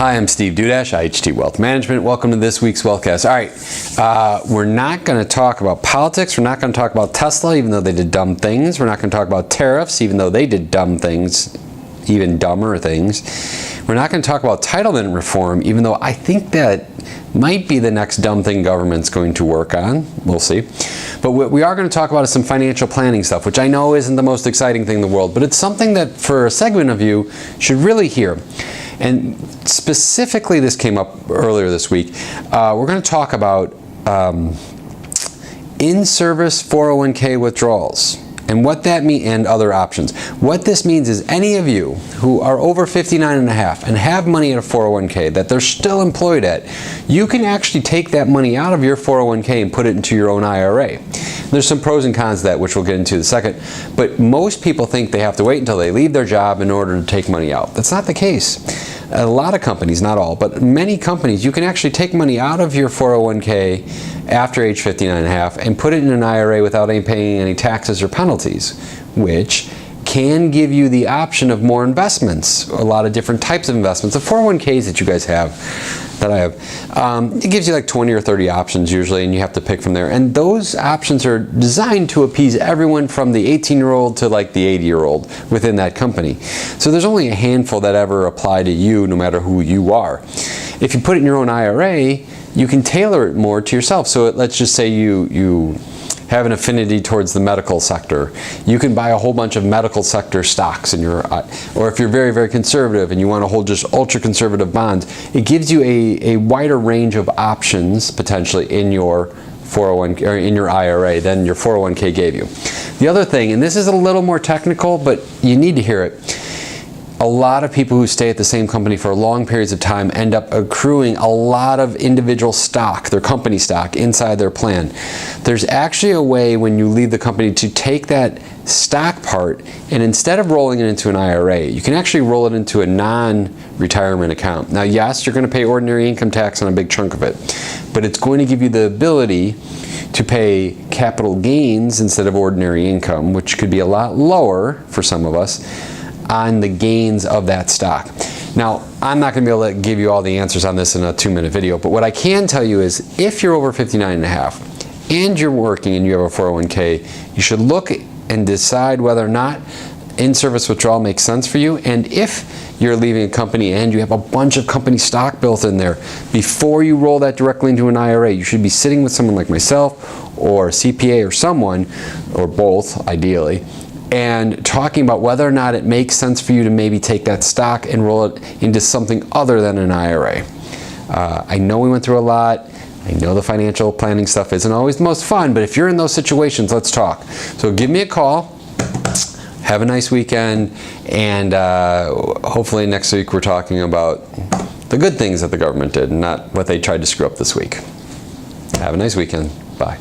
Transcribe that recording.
Hi, I'm Steve Dudash, IHT Wealth Management. Welcome to this week's Wealthcast. All right, we're not going to talk about politics. We're not going to talk about Tesla, even though they did dumb things. We're not going to talk about tariffs, even though they did dumb things, even dumber things. We're not going to talk about entitlement reform, even though I think that might be the next dumb thing government's going to work on. We'll see. But what we are going to talk about is some financial planning stuff, which I know isn't the most exciting thing in the world, but it's something that for a segment of you should really hear. And specifically, this came up earlier this week. We're going to talk about in-service 401k withdrawals and what that means, and other options. What this means is any of you who are over 59 and a half and have money at a 401k that they're still employed at, you can actually take that money out of your 401k and put it into your own IRA. There's some pros and cons to that, which we'll get into in a second. But most people think they have to wait until they leave their job in order to take money out. That's not the case. A lot of companies, not all, but many companies, you can actually take money out of your 401k after age 59 and a half and put it in an IRA without paying any taxes or penalties, which can give you the option of more investments, a lot of different types of investments. The 401ks that you guys have, that I have, it gives you like 20 or 30 options usually, and you have to pick from there. And those options are designed to appease everyone from the 18-year-old to like the 80-year-old within that company. So there's only a handful that ever apply to you, no matter who you are. If you put it in your own IRA, you can tailor it more to yourself. So let's just say you have an affinity towards the medical sector. You can buy a whole bunch of medical sector stocks in your, or if you're very, very conservative and you want to hold just ultra conservative bonds, it gives you a wider range of options potentially in your 401k or in your IRA than your 401k gave you. The other thing, and this is a little more technical, but you need to hear it. A lot of people who stay at the same company for long periods of time end up accruing a lot of individual stock, their company stock, inside their plan. There's actually a way when you leave the company to take that stock part and instead of rolling it into an IRA, you can actually roll it into a non-retirement account. Now, yes, you're going to pay ordinary income tax on a big chunk of it, but it's going to give you the ability to pay capital gains instead of ordinary income, which could be a lot lower for some of us, on the gains of that stock. Now, I'm not going to be able to give you all the answers on this in a 2-minute video, but what I can tell you is if you're over 59 and a half and you're working and you have a 401k, you should look and decide whether or not in-service withdrawal makes sense for you. And if you're leaving a company and you have a bunch of company stock built in there, before you roll that directly into an IRA, you should be sitting with someone like myself or a CPA or someone, or both ideally, and talking about whether or not it makes sense for you to maybe take that stock and roll it into something other than an IRA. I know we went through a lot. I know the financial planning stuff isn't always the most fun, but if you're in those situations, let's talk. So give me a call. Have a nice weekend, and hopefully next week we're talking about the good things that the government did and not what they tried to screw up this week. Have a nice weekend. Bye.